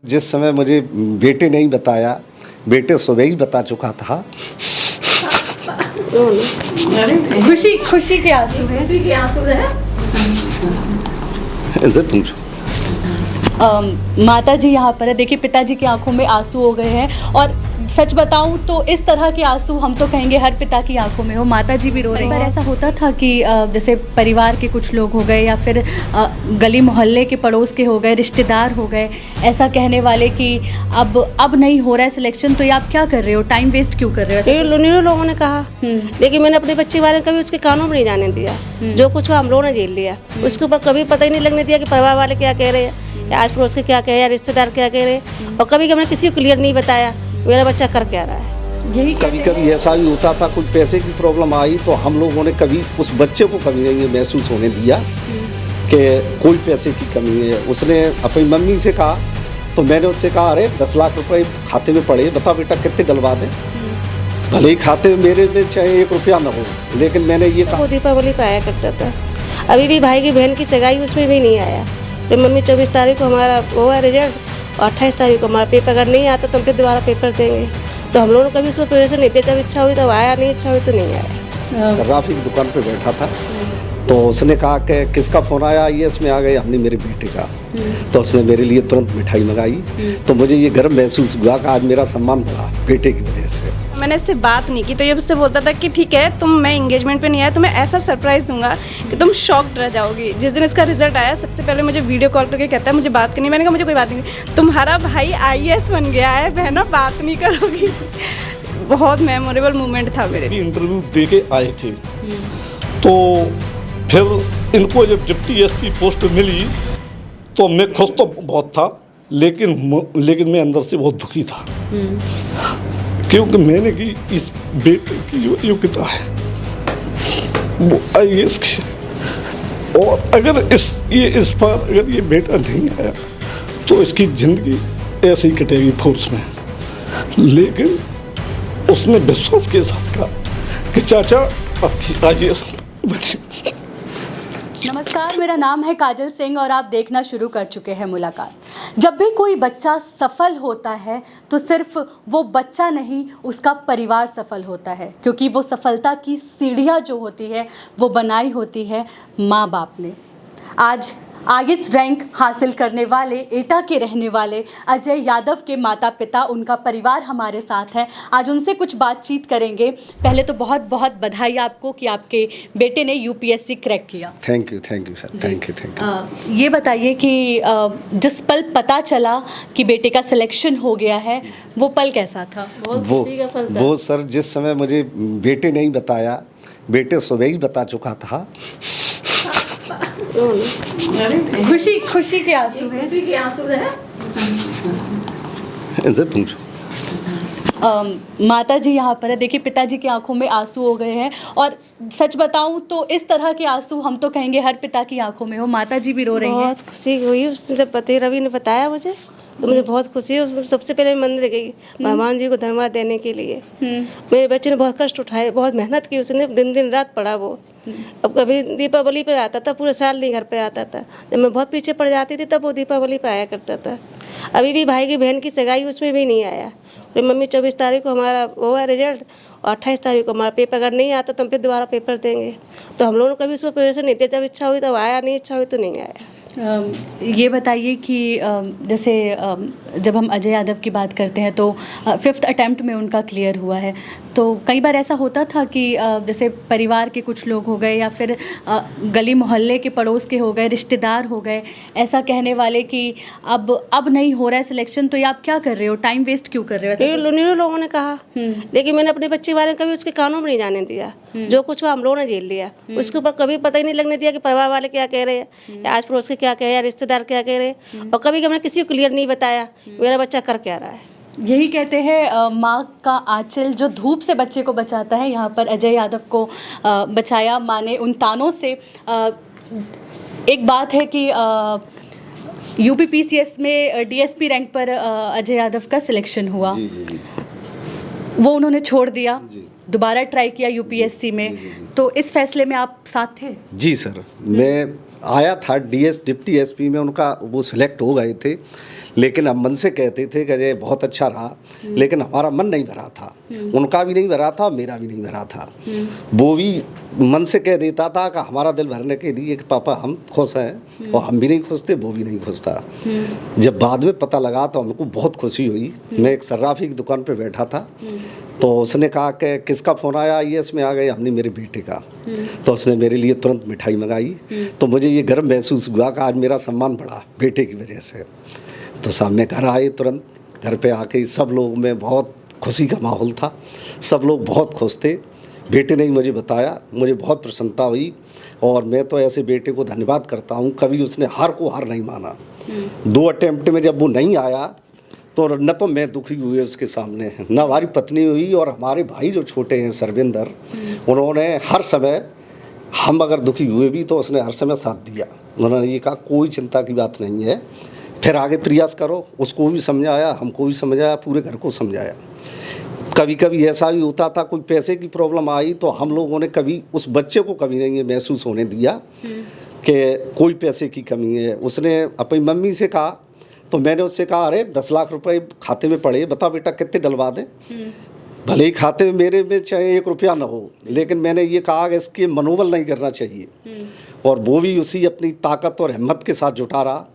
जिस समय मुझे बेटे ने ही बताया, बेटे सुबह ही बता चुका था। खुशी खुशी के आंसू है। खुशी के आंसू है। ऐसे पूछो। माता जी यहाँ पर है, देखिए पिताजी की आंखों में आंसू हो गए हैं और सच बताऊं तो इस तरह के आंसू हम तो कहेंगे हर पिता की आंखों में हो, माता जी भी रो रही हैं। पर ऐसा होता था कि जैसे परिवार के कुछ लोग हो गए या फिर गली मोहल्ले के पड़ोस के हो गए, रिश्तेदार हो गए, ऐसा कहने वाले कि अब नहीं हो रहा है सिलेक्शन, तो ये आप क्या कर रहे हो, टाइम वेस्ट क्यों कर रहे हो? ये लोगों ने कहा, लेकिन मैंने अपने बच्चे के बारे में कभी उसके कानों में नहीं जाने दिया। जो कुछ हुआ हम लोगों ने झेल लिया, उसके ऊपर कभी पता ही नहीं लगने दिया कि परिवार वाले क्या कह रहे हैं या आस पड़ोस के क्या कह रहे हैं, रिश्तेदार क्या कह रहे हैं, और कभी हमने किसी को क्लियर नहीं बताया मेरा बच्चा कर क्या रहा है। यही कभी कभी ऐसा भी होता था, कुछ पैसे की प्रॉब्लम आई तो हम लोगों ने कभी उस बच्चे को कभी नहीं महसूस होने दिया कि कोई पैसे की कमी है। उसने अपनी मम्मी से कहा तो मैंने उससे कहा, अरे 10 लाख रुपए खाते में पड़े, बता बेटा कितने डलवा दें। भले ही खाते में मेरे में चाहे 1 रुपया न हो, लेकिन मैंने ये कहा। वो दीपावली पे आया करता था, अभी भी भाई की बहन की सगाई उसमें भी नहीं आया। फिर मम्मी 24 तारीख को हमारा हुआ रिजल्ट और 28 तारीख को हमारा पेपर, अगर नहीं आता तो हम फिर दोबारा पेपर देंगे। तो हम लोगों ने कभी उसमें प्रेशर नहीं दिया, जब इच्छा हुई तब आया, नहीं इच्छा हुई तो नहीं आया। सर्राफी की दुकान पे बैठा था तो उसने कहा कि किसका फ़ोन आया, ये इसमें आ गए, हमने मेरे बेटे का। तो उसने मेरे लिए तुरंत मिठाई मंगाई। तो मुझे ये गर्व महसूस हुआ कि आज मेरा सम्मान बढ़ा बेटे की वजह से। मैंने इससे बात नहीं की तो ये मुझसे बोलता था कि ठीक है मैं एंगेजमेंट पे नहीं आया तो मैं ऐसा सरप्राइज़ दूंगा कि तुम शॉक्ड रह जाओगी। जिस दिन इसका रिजल्ट आया सबसे पहले मुझे वीडियो कॉल करके कहता है मुझे बात करनी। मैंने कहा मुझे कोई बात नहीं, तुम्हारा भाई IAS बन गया है, बहनों बात नहीं करोगी। बहुत मेमोरेबल मोमेंट था मेरे लिए। इंटरव्यू दे के आए थे तो फिर इनको जब डिप्टी एसपी पोस्ट मिली तो मैं खुश तो बहुत था, लेकिन मैं अंदर से बहुत दुखी था, क्योंकि मैंने की इस बेटे की जो योग्यता है वो IAS की, और अगर इस बार अगर ये बेटा नहीं आया तो इसकी ज़िंदगी ऐसे ही कटेगी फोर्स में। लेकिन उसने विश्वास के साथ कहा कि चाचा आपकी IAS बनी। नमस्कार, मेरा नाम है काजल सिंह और आप देखना शुरू कर चुके हैं मुलाकात। जब भी कोई बच्चा सफल होता है तो सिर्फ वो बच्चा नहीं, उसका परिवार सफल होता है, क्योंकि वो सफलता की सीढ़ियाँ जो होती है वो बनाई होती है माँ बाप ने। आज IAS रैंक हासिल करने वाले एटा के रहने वाले अजय यादव के माता पिता, उनका परिवार हमारे साथ है। आज उनसे कुछ बातचीत करेंगे। पहले तो बहुत बहुत बधाई आपको कि आपके बेटे ने UPSC क्रैक किया। Thank you sir, thank you. ये बताइए कि जिस पल पता चला कि बेटे का सिलेक्शन हो गया है वो पल कैसा था? वो सर जिस समय मुझे बेटे ने ही बताया, बेटे सुबह ही बता चुका था। खुशी खुशी के आंसू है। खुशी के आंसू है। ऐसे पूछो। माता जी यहाँ पर है, देखिए पिताजी की आंखों में आंसू हो गए हैं और सच बताऊं तो इस तरह के आंसू हम तो कहेंगे हर पिता की आंखों में हो, माता जी भी रो रही हैं। बहुत खुशी हुई उसने जब पति रवि ने बताया मुझे, तो मुझे बहुत खुशी है। सबसे पहले मंदिर गई भगवान जी को धन्यवाद देने के लिए। मेरे बच्चे ने बहुत कष्ट उठाए, बहुत मेहनत की उसने, दिन रात पढ़ा वो। अब कभी दीपावली पे आता था, पूरे साल नहीं घर पे आता था। जब मैं बहुत पीछे पड़ जाती थी तब वो दीपावली पे आया करता था। अभी भी भाई की बहन की सगाई उसमें भी नहीं आया। फिर मम्मी 24 तारीख को हमारा हुआ रिजल्ट और 28 तारीख को हमारा पेपर, अगर नहीं आता तो हम फिर दोबारा पेपर देंगे। तो हम लोगों ने कभी उसमें प्रेशर नहीं दिया, जब इच्छा हुई तब आया, नहीं इच्छा हुई तो नहीं आया। ये बताइए कि जैसे जब हम अजय यादव की बात करते हैं तो 5th अटेम्प्ट में उनका क्लियर हुआ है, तो कई बार ऐसा होता था कि जैसे परिवार के कुछ लोग हो गए या फिर गली मोहल्ले के पड़ोस के हो गए, रिश्तेदार हो गए, ऐसा कहने वाले कि अब नहीं हो रहा है सिलेक्शन, तो ये आप क्या कर रहे हो, टाइम वेस्ट क्यों कर रहे हो? ये लोगों ने कहा, लेकिन मैंने अपने बच्चे के बारे में कभी उसके कानों में नहीं जाने दिया। जो कुछ हुआ हम लोगों ने झेल लिया, उसके ऊपर कभी पता ही नहीं लगने दिया कि परिवार वाले क्या कह रहे हैं या आस पड़ोस के क्या कह रहे हैं, रिश्तेदार क्या कह रहे हैं, और कभी हमने किसी को क्लियर नहीं बताया मेरा बच्चा कर क्या रहा है। यही कहते हैं माँ का आंचल जो धूप से बच्चे को बचाता है। यहाँ पर अजय यादव को बचाया माँ ने उन तानों से। एक बात है कि UPPCS में DSP रैंक पर अजय यादव का सिलेक्शन हुआ। जी। वो उन्होंने छोड़ दिया, दोबारा ट्राई किया UPSC में। तो इस फैसले में आप साथ थे? जी सर, मैं आया था डिप्टी SP में, उनका वो सिलेक्ट हो गए थे, लेकिन हम मन से कहते थे कि ये बहुत अच्छा रहा, लेकिन हमारा मन नहीं भरा था, उनका भी नहीं भरा था, मेरा भी नहीं भरा था। वो भी मन से कह देता था कि हमारा दिल भरने के लिए कि पापा हम खुश हैं, और हम भी नहीं खुश थे, वो भी नहीं खुश था। जब बाद में पता लगा तो हमको बहुत खुशी हुई। मैं एक सर्राफी की दुकान पे बैठा था, तो उसने कहा कि किसका फ़ोन आया, ये इसमें आ गए, हमने मेरे बेटे का। तो उसने मेरे लिए तुरंत मिठाई मंगाई। तो मुझे ये गर्व महसूस हुआ कि आज मेरा सम्मान बढ़ा बेटे की वजह से। तो सामने घर आए, तुरंत घर पे आके सब लोग में बहुत खुशी का माहौल था, सब लोग बहुत खुश थे। बेटे ने ही मुझे बताया, मुझे बहुत प्रसन्नता हुई, और मैं तो ऐसे बेटे को धन्यवाद करता हूँ, कभी उसने हार को हार नहीं माना। 2 अटेम्प्ट में जब वो नहीं आया तो न तो मैं दुखी हुए उसके सामने, न हमारी पत्नी हुई, और हमारे भाई जो छोटे हैं सर्विंदर, उन्होंने हर समय, हम अगर दुखी हुए भी तो उसने हर समय साथ दिया। उन्होंने ये कहा कोई चिंता की बात नहीं है, फिर आगे प्रयास करो। उसको भी समझाया, हमको भी समझाया, पूरे घर को समझाया। कभी कभी ऐसा भी होता था, कोई पैसे की प्रॉब्लम आई तो हम लोगों ने कभी उस बच्चे को कभी नहीं महसूस होने दिया कि कोई पैसे की कमी है। उसने अपनी मम्मी से कहा, तो मैंने उससे कहा अरे 10 लाख रुपए खाते में पड़े, बता बेटा कितने डलवा दें। भले ही खाते में मेरे में चाहे 1 रुपया ना हो, लेकिन मैंने ये कहा कि इसके मनोबल नहीं करना चाहिए। और वो भी उसी अपनी ताकत और हिम्मत के साथ जुटा रहा।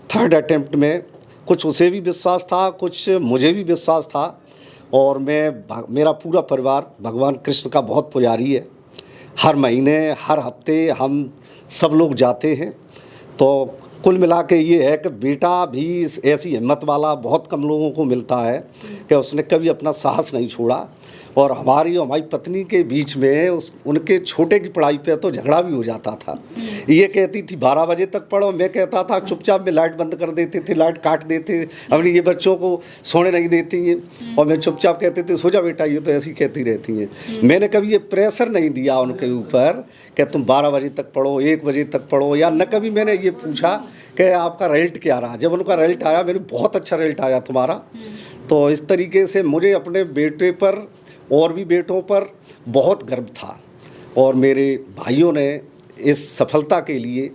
3rd अटेम्प्ट में कुछ उसे भी विश्वास था, कुछ मुझे भी विश्वास था, और मेरा पूरा परिवार भगवान कृष्ण का बहुत पुजारी है। हर महीने, हर हफ्ते हम सब लोग जाते हैं। तो कुल मिला के ये है कि बेटा भी ऐसी हिम्मत वाला बहुत कम लोगों को मिलता है कि उसने कभी अपना साहस नहीं छोड़ा। और हमारी पत्नी के बीच में उनके छोटे की पढ़ाई पे तो झगड़ा भी हो जाता था। ये कहती थी 12 बजे तक पढ़ो, मैं कहता था चुपचाप में लाइट बंद कर देते थे, लाइट काट देते, अपनी ये बच्चों को सोने नहीं देती हैं, और मैं चुपचाप कहते थे सो जा बेटा, ये तो ऐसी कहती रहती हैं। मैंने कभी ये प्रेशर नहीं दिया उनके ऊपर कि तुम 12 बजे तक पढ़ो, 1 बजे तक पढ़ो, या न कभी मैंने ये पूछा कि आपका रिजल्ट क्या रहा। जब उनका रिजल्ट आया, मेरे बहुत अच्छा रिजल्ट आया तुम्हारा। तो इस तरीके से मुझे अपने बेटे पर और भी बेटों पर बहुत गर्व था, और मेरे भाइयों ने इस सफलता के लिए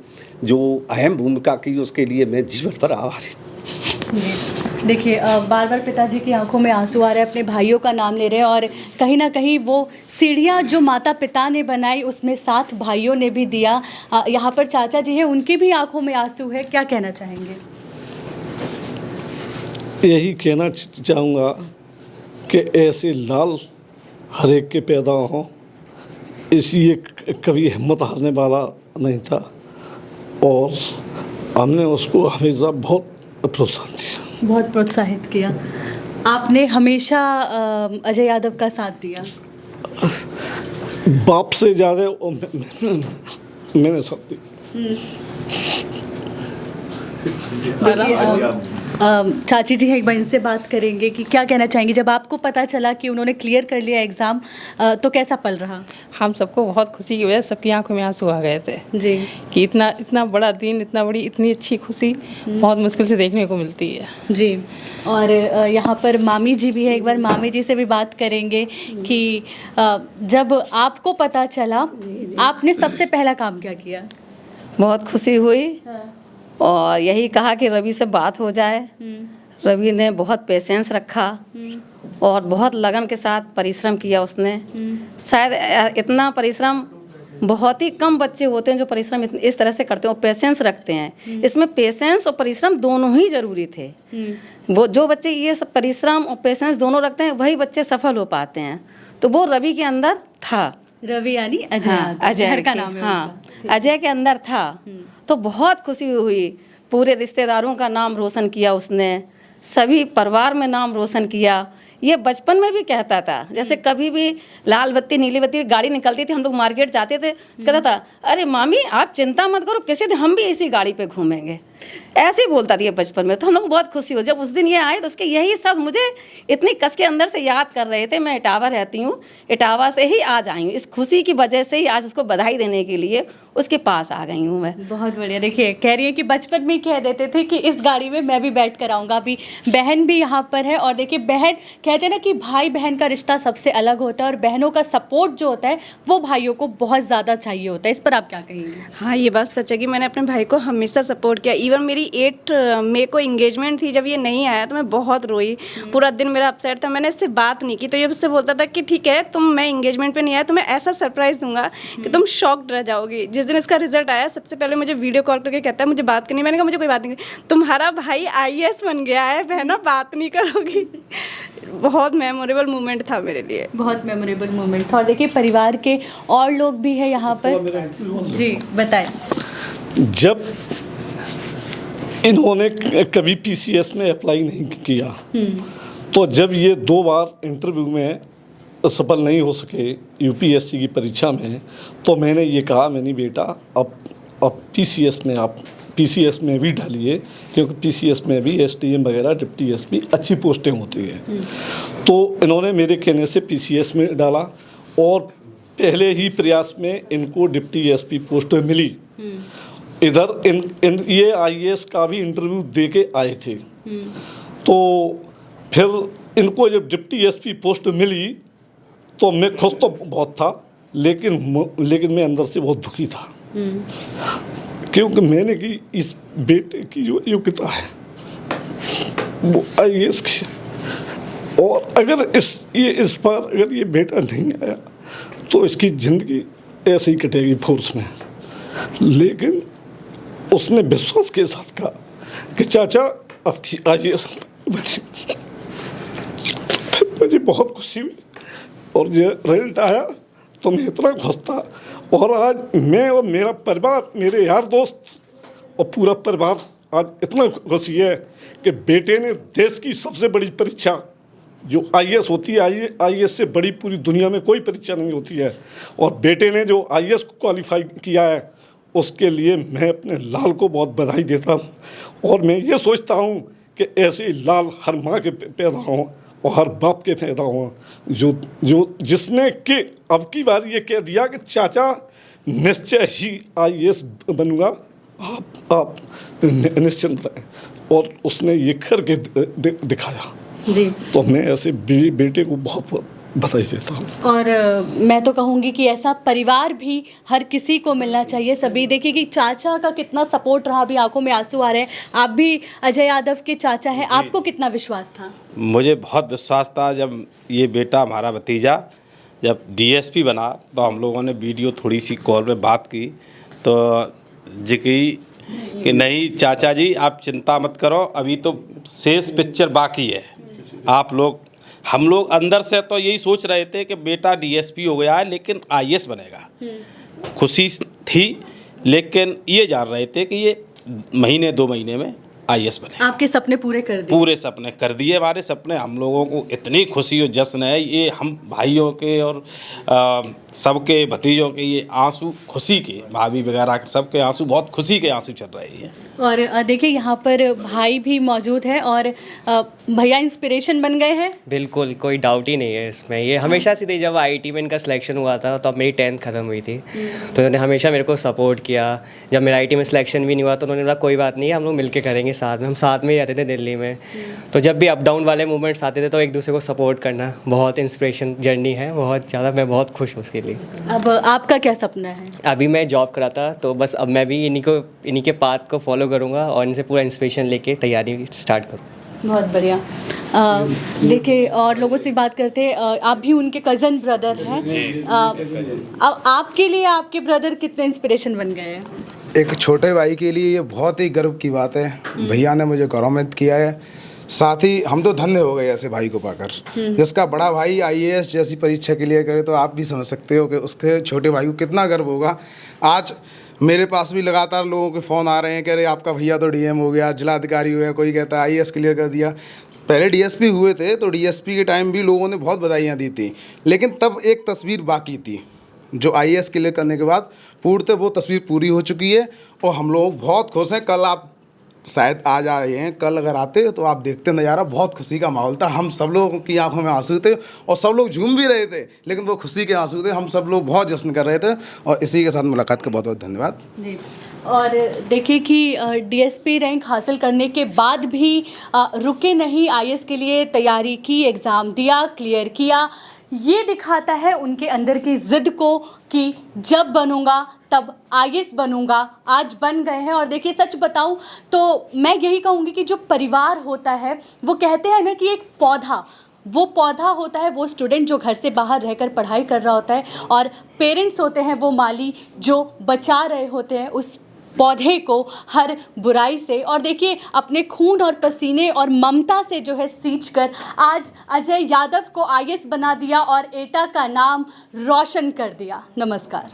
जो अहम भूमिका की, उसके लिए मैं जीवन भर आभारी। देखिए, बार बार पिताजी की आंखों में आंसू आ रहे हैं, अपने भाइयों का नाम ले रहे हैं, और कहीं ना कहीं वो सीढ़ियाँ जो माता पिता ने बनाई उसमें साथ भाइयों ने भी दिया। यहाँ पर चाचा जी हैं, उनकी भी आंखों में आंसू है, क्या कहना चाहेंगे? यही कहना चाहूँगा कि ऐसे लाल हर एक के पैदा हों, इसी एक कभी हिम्मत हारने वाला नहीं था, और हमने उसको हमेशा बहुत प्रोत्साहन दिया, बहुत प्रोत्साहित किया। आपने हमेशा अजय यादव का साथ दिया? बाप से ज़्यादा मैंने साथ दिया। चाची जी हैं, एक बार इनसे बात करेंगे कि क्या कहना चाहेंगे जब आपको पता चला कि उन्होंने क्लियर कर लिया एग्ज़ाम, तो कैसा पल रहा? हम सबको बहुत खुशी की वजह सबकी आंखों में आंसू आ गए थे जी, कि इतना बड़ा दिन, इतनी अच्छी खुशी बहुत मुश्किल से देखने को मिलती है जी। और यहाँ पर मामी जी भी है, एक बार मामी जी से भी बात करेंगे कि जब आपको पता चला, आपने सबसे पहला काम क्या किया? बहुत खुशी हुई, और यही कहा कि रवि से बात हो जाए। रवि ने बहुत पेशेंस रखा और बहुत लगन के साथ परिश्रम किया उसने। शायद इतना परिश्रम बहुत ही कम बच्चे होते हैं जो परिश्रम इस तरह से करते हैं और पेशेंस रखते हैं। इसमें पेशेंस और परिश्रम दोनों ही ज़रूरी थे। वो जो बच्चे ये सब परिश्रम और पेशेंस दोनों रखते हैं वही बच्चे सफल हो पाते हैं। तो वो रवि के अंदर था। रवि यानी अजय? हाँ, अजय का नाम है। हाँ, अजय के अंदर था। तो बहुत खुशी हुई। पूरे रिश्तेदारों का नाम रोशन किया उसने, सभी परिवार में नाम रोशन किया। ये बचपन में भी कहता था, जैसे कभी भी लाल बत्ती नीली बत्ती गाड़ी निकलती थी, हम लोग मार्केट जाते थे, कहता था अरे मामी आप चिंता मत करो, किसी दिन हम भी इसी गाड़ी पे घूमेंगे। ऐसे ही बोलता था बचपन में। तो हम लोग बहुत खुशी हो। जब उस दिन ये आए तो उसके यही सब मुझे इतनी कस के अंदर से याद कर रहे थे। मैं इटावा रहती हूँ, इटावा से ही आज आई हूँ। इस खुशी की वजह से ही आज उसको बधाई देने के लिए उसके पास आ गई हूँ मैं। बहुत बढ़िया। देखिए, कह रही है कि बचपन में कह देते थे कि इस गाड़ी में मैं भी बैठ कर आऊँगा। अभी बहन भी यहाँ पर है, और देखिए बहन कहते हैं ना कि भाई बहन का रिश्ता सबसे अलग होता है, और बहनों का सपोर्ट जो होता है वो भाइयों को बहुत ज़्यादा चाहिए होता है। इस पर आप क्या कहेंगे? हाँ, ये बात सच है कि मैंने अपने भाई को हमेशा सपोर्ट किया। इवन मेरी 8 मई को इंगेजमेंट थी, जब ये नहीं आया तो मैं बहुत रोई, पूरा दिन मेरा अपसेट था। मैंने इससे बात नहीं की, तो ये मुझसे बोलता था कि ठीक है मैं इंगेजमेंट पे नहीं आया तो मैं ऐसा सरप्राइज़ दूंगा कि तुम शॉक्ड रह जाओगी। जिस दिन इसका रिजल्ट आया सबसे पहले मुझे वीडियो कॉल करके कहता है मुझे बात करनी। मैंने कहा मुझे कोई बात नहीं, तुम्हारा भाई IAS बन गया है बहना, बात नहीं करोगी। बहुत मेमोरेबल मोमेंट था मेरे लिए, बहुत मेमोरेबल मोमेंट था। और देखिए परिवार के और लोग भी हैं यहाँ पर। जी बताएं। जब इन्होंने कभी PCS में अप्लाई नहीं किया, तो जब ये 2 बार इंटरव्यू में सफल नहीं हो सके UPSC की परीक्षा में, तो मैंने ये कहा मैंने बेटा अब PCS में आप PCS में भी डालिए, क्योंकि PCS में भी SDM वगैरह डिप्टी SP अच्छी पोस्टें होती हैं। तो इन्होंने मेरे कहने से PCS में डाला और पहले ही प्रयास में इनको डिप्टी SP पोस्ट मिली। इधर ये IAS का भी इंटरव्यू दे के आए थे। तो फिर इनको जब डिप्टी SP पोस्ट मिली तो मैं खुश तो बहुत था, लेकिन मैं अंदर से बहुत दुखी था, क्योंकि मैंने की इस बेटे की जो योग्यता है वो IAS की, और अगर इस बार अगर ये बेटा नहीं आया तो इसकी ज़िंदगी ऐसे ही कटेगी फोर्स में। लेकिन उसने विश्वास के साथ कहा कि चाचा अब की IAS बनी। मुझे बहुत खुशी हुई और ये रिजल्ट आया तो मैं इतना खुश था। और आज मैं और मेरा परिवार, मेरे यार दोस्त और पूरा परिवार आज इतना खुशी है कि बेटे ने देश की सबसे बड़ी परीक्षा जो IAS होती है, IAS से बड़ी पूरी दुनिया में कोई परीक्षा नहीं होती है, और बेटे ने जो IAS को क्वालिफाई किया है उसके लिए मैं अपने लाल को बहुत बधाई देता हूँ। और मैं ये सोचता हूँ कि ऐसे लाल हर माँ के पैदा हों और हर बाप के पैदा हों, जो जिसने कि अब की बार ये कह दिया कि चाचा निश्चय ही IAS बनूंगा, आप निश्चिंत रहें, और उसने ये करके दिखाया। जी। तो मैं ऐसे बेटे को बहुत बधाई देता हूँ। और मैं तो कहूँगी कि ऐसा परिवार भी हर किसी को मिलना चाहिए। सभी देखिए कि चाचा का कितना सपोर्ट रहा, अभी आंखों में आंसू आ रहे हैं। आप भी अजय यादव के चाचा हैं, आपको कितना विश्वास था? मुझे बहुत विश्वास था। जब ये बेटा हमारा भतीजा जब DSP बना तो हम लोगों ने वीडियो थोड़ी सी कॉल पे बात की, तो जी कि नहीं चाचा जी आप चिंता मत करो, अभी तो शेष पिक्चर बाकी है। आप लोग, हम लोग अंदर से तो यही सोच रहे थे कि बेटा DSP हो गया है लेकिन IAS बनेगा। खुशी थी, लेकिन ये जान रहे थे कि ये महीने 2 महीने में IAS बने। आपके सपने पूरे कर दिए? पूरे सपने कर दिए हमारे सपने। हम लोगों को इतनी खुशी और जश्न है, ये हम भाइयों के और सबके भतीजों के ये आंसू खुशी के, भाभी वगैरह सबके आंसू बहुत खुशी के आंसू चल रहे हैं। और देखिए यहाँ पर भाई भी मौजूद है और भैया इंस्पिरेशन बन गए हैं। बिल्कुल, कोई डाउट ही नहीं है इसमें। ये हमेशा से थी, जब IIT में इनका सिलेक्शन हुआ था तो अब मेरी 10th ख़त्म हुई थी, तो इन्होंने हमेशा मेरे को सपोर्ट किया। जब मेरा IIT में सिलेक्शन भी नहीं हुआ तो उन्होंने बोला कोई बात नहीं है, हम लोग मिल के करेंगे साथ में। हम साथ में ही रहते थे दिल्ली में, तो जब भी अप डाउन वाले मूवमेंट्स आते थे तो एक दूसरे को सपोर्ट करना बहुत इंस्पिरेशन जर्नी है, बहुत ज़्यादा। मैं बहुत खुश हूँ उसके लिए। अब आपका क्या सपना है? अभी मैं जॉब करा था, तो बस अब मैं भी इन्हीं के पाथ को फॉलो करूँगा और इनसे पूरा इंस्पिरेशन लेके तैयारी स्टार्ट करूँ। बहुत बढ़िया। देखिए और लोगों से बात करते हैं, आप भी उनके कज़न ब्रदर हैं। अब आपके लिए आपके ब्रदर कितने इंस्पिरेशन बन गए हैं? एक छोटे भाई के लिए ये बहुत ही गर्व की बात है। भैया ने मुझे गौरवान्वित किया है, साथ ही हम तो धन्य हो गए ऐसे भाई को पाकर। जिसका बड़ा भाई IAS जैसी परीक्षा के लिए करे तो आप भी समझ सकते हो कि उसके छोटे भाई को कितना गर्व होगा। आज मेरे पास भी लगातार लोगों के फ़ोन आ रहे हैं, कह रहे आपका भैया तो DM हो गया, जिलाधिकारी हो गया, कोई कहता है IAS क्लियर कर दिया। पहले DSP हुए थे तो DSP के टाइम भी लोगों ने बहुत बधाइयाँ दी थी, लेकिन तब एक तस्वीर बाकी थी जो IAS क्लियर करने के बाद पूर्णतः वो तस्वीर पूरी हो चुकी है और हम लोग बहुत खुश हैं। कल आप शायद आज आए हैं, कल अगर आते तो आप देखते नज़ारा, बहुत खुशी का माहौल था। हम सब लोगों की आंखों में आंसू थे और सब लोग झूम भी रहे थे, लेकिन वो खुशी के आंसू थे। हम सब लोग बहुत जश्न कर रहे थे और इसी के साथ मुलाकात का बहुत बहुत धन्यवाद जी। और देखिए कि DSP रैंक हासिल करने के बाद भी रुके नहीं, IAS के लिए तैयारी की, एग्ज़ाम दिया, क्लियर किया। ये दिखाता है उनके अंदर की ज़िद को कि जब बनूंगा तब आईएएस बनूंगा। आज बन गए हैं। और देखिए, सच बताऊं तो मैं यही कहूँगी कि जो परिवार होता है, वो कहते हैं ना कि एक पौधा, वो पौधा होता है वो स्टूडेंट जो घर से बाहर रहकर पढ़ाई कर रहा होता है, और पेरेंट्स होते हैं वो माली जो बचा रहे होते हैं उस पौधे को हर बुराई से। और देखिए, अपने खून और पसीने और ममता से जो है सींच कर आज अजय यादव को आईएएस बना दिया और एटा का नाम रोशन कर दिया। नमस्कार।